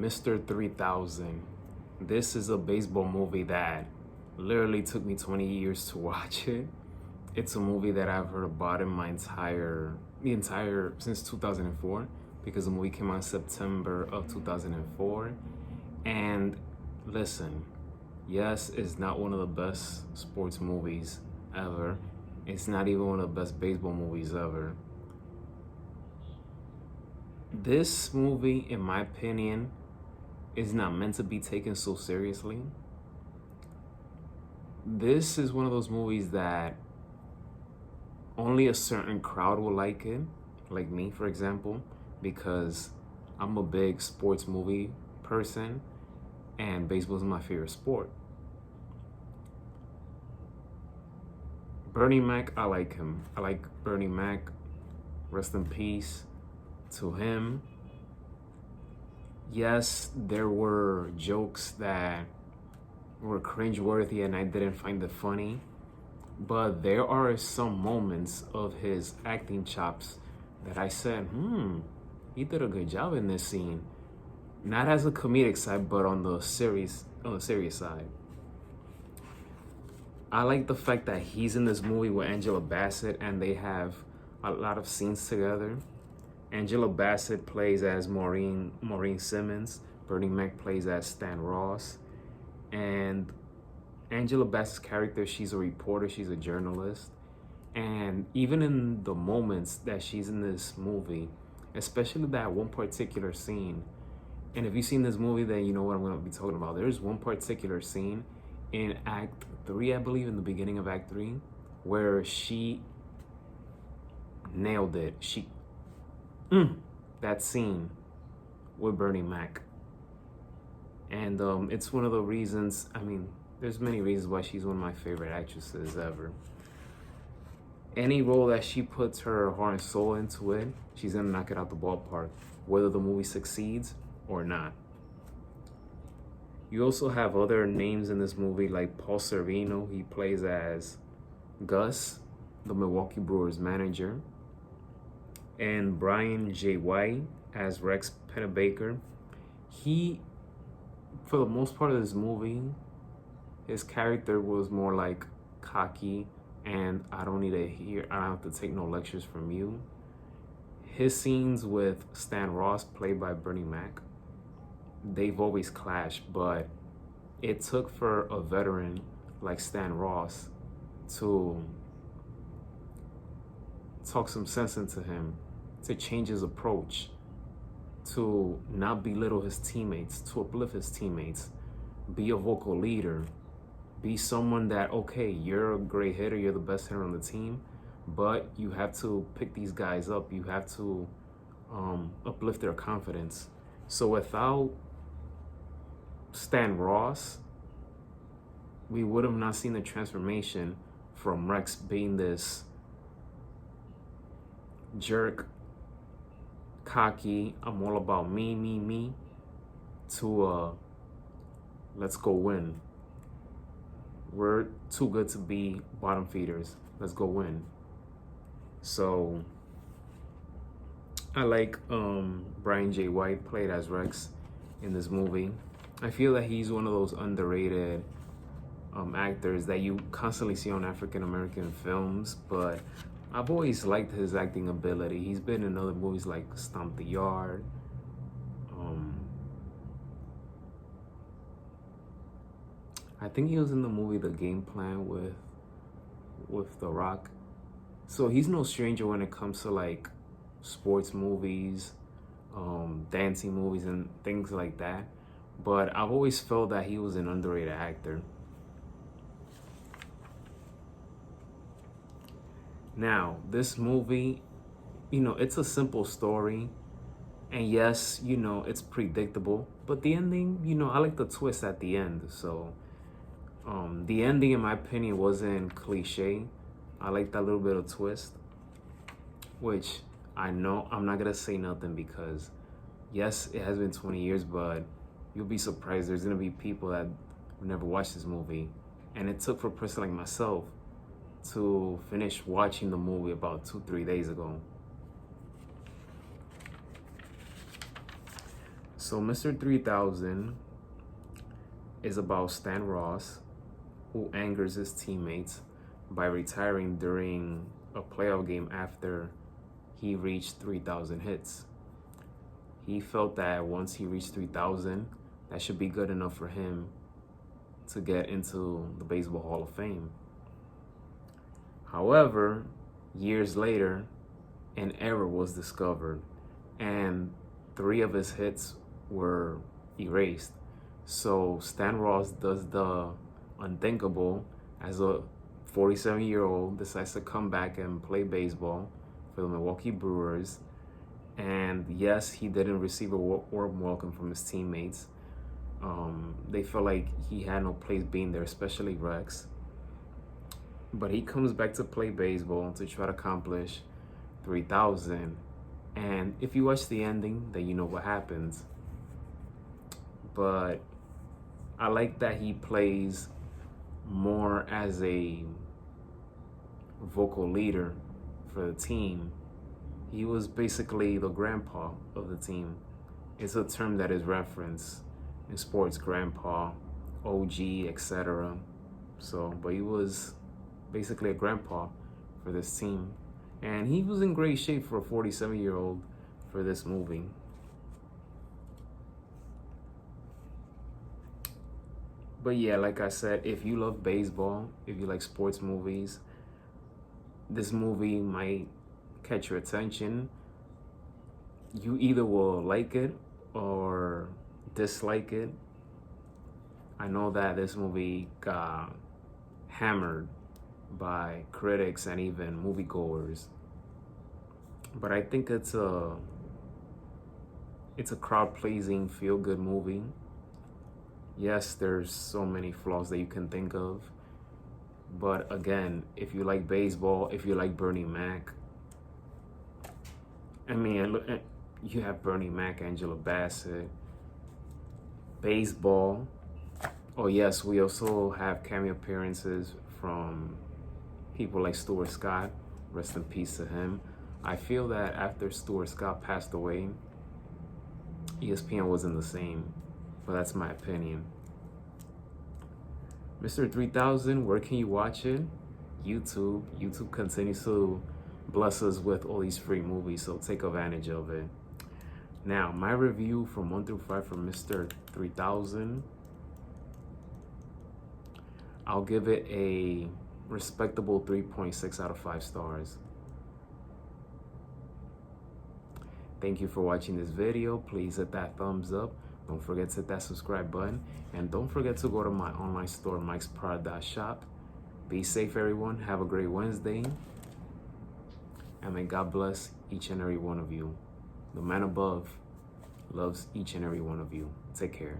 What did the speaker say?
Mr. 3000. This is a baseball movie that literally took me 20 years to watch it. It's a movie that I've heard about in the entire since 2004, because the movie came out in September of 2004. And listen, yes, it's not one of the best sports movies ever. It's not even one of the best baseball movies ever. This movie, in my opinion, is not meant to be taken so seriously. This is one of those movies that only a certain crowd will like it, like me, for example, because I'm a big sports movie person and baseball is my favorite sport. Bernie Mac, I like him. I like Bernie Mac. Rest in peace to him. Yes, there were jokes that were cringeworthy and I didn't find it funny, but there are some moments of his acting chops that I said, he did a good job in this scene. Not as a comedic side, but on the serious side. I like the fact that he's in this movie with Angela Bassett and they have a lot of scenes together. Angela Bassett plays as Maureen Simmons. Bernie Mac plays as Stan Ross. And Angela Bassett's character, she's a reporter, she's a journalist. And even in the moments that she's in this movie, especially that one particular scene, and if you've seen this movie, then you know what I'm going to be talking about. There's one particular scene in Act 3, I believe, in the beginning of Act 3, where she nailed it. That scene with Bernie Mac. And it's one of the reasons, there's many reasons why she's one of my favorite actresses ever. Any role that she puts her heart and soul into it, she's gonna knock it out the ballpark, whether the movie succeeds or not. You also have other names in this movie like Paul Sorvino. He plays as Gus, the Milwaukee Brewers manager. And Brian J. White as Rex Pennebaker. He, for the most part of this movie, his character was more like cocky and I don't have to take no lectures from you. His scenes with Stan Ross, played by Bernie Mac, they've always clashed, but it took for a veteran like Stan Ross to talk some sense into him, to change his approach, to not belittle his teammates, to uplift his teammates, be a vocal leader, be someone that, okay, you're a great hitter, you're the best hitter on the team, but you have to pick these guys up, you have to uplift their confidence. So without Stan Ross, we would have not seen the transformation from Rex being this jerk, cocky, I'm all about me, to let's go win. We're too good to be bottom feeders. Let's go win. So I like Brian J. White, played as Rex in this movie. I feel that he's one of those underrated actors that you constantly see on African American films, but I've always liked his acting ability. He's been in other movies like Stomp the Yard. I think he was in the movie The Game Plan with The Rock. So he's no stranger when it comes to like sports movies, dancing movies and things like that. But I've always felt that he was an underrated actor. Now, this movie, it's a simple story. And yes, it's predictable. But the ending, I like the twist at the end. So the ending, in my opinion, wasn't cliche. I like that little bit of twist. Which I know I'm not going to say nothing because, yes, it has been 20 years, but you'll be surprised. There's going to be people that never watched this movie. And it took for a person like myself to finish watching the movie about 2-3 days ago. So So Mr. 3000 is about Stan Ross, who angers his teammates by retiring during a playoff game after he reached 3,000 hits. He felt that once he reached 3,000, that should be good enough for him to get into the Baseball Hall of Fame. However, years later, an error was discovered and 3 of his hits were erased. So Stan Ross does the unthinkable. As a 47-year-old, decides to come back and play baseball for the Milwaukee Brewers. And yes, he didn't receive a warm welcome from his teammates. They felt like he had no place being there, especially Rex. But he comes back to play baseball to try to accomplish 3,000. And if you watch the ending, then you know what happens. But I like that he plays more as a vocal leader for the team. He was basically the grandpa of the team. It's a term that is referenced in sports, grandpa, OG, etc. So, but he was basically a grandpa for this team. And he was in great shape for a 47-year-old for this movie. But yeah, like I said, if you love baseball, if you like sports movies, this movie might catch your attention. You either will like it or dislike it. I know that this movie got hammered by critics and even moviegoers, but I think it's a crowd-pleasing, feel-good movie. Yes, there's so many flaws that you can think of, but again, if you like baseball, if you like Bernie Mac, I mean, you have Bernie Mac, Angela Bassett, baseball. Oh yes, we also have cameo appearances from people like Stuart Scott. Rest in peace to him. I feel that after Stuart Scott passed away, ESPN wasn't the same, but that's my opinion. Mr. 3000, where can you watch it? YouTube. YouTube continues to bless us with all these free movies, so take advantage of it. Now, my review from 1 through 5 for Mr. 3000, I'll give it a respectable 3.6 out of 5 stars. Thank you for watching this video. Please hit that thumbs up. Don't forget to hit that subscribe button. And don't forget to go to my online store, mikesprod.shop. Be safe, everyone. Have a great Wednesday. And may God bless each and every one of you. The man above loves each and every one of you. Take care.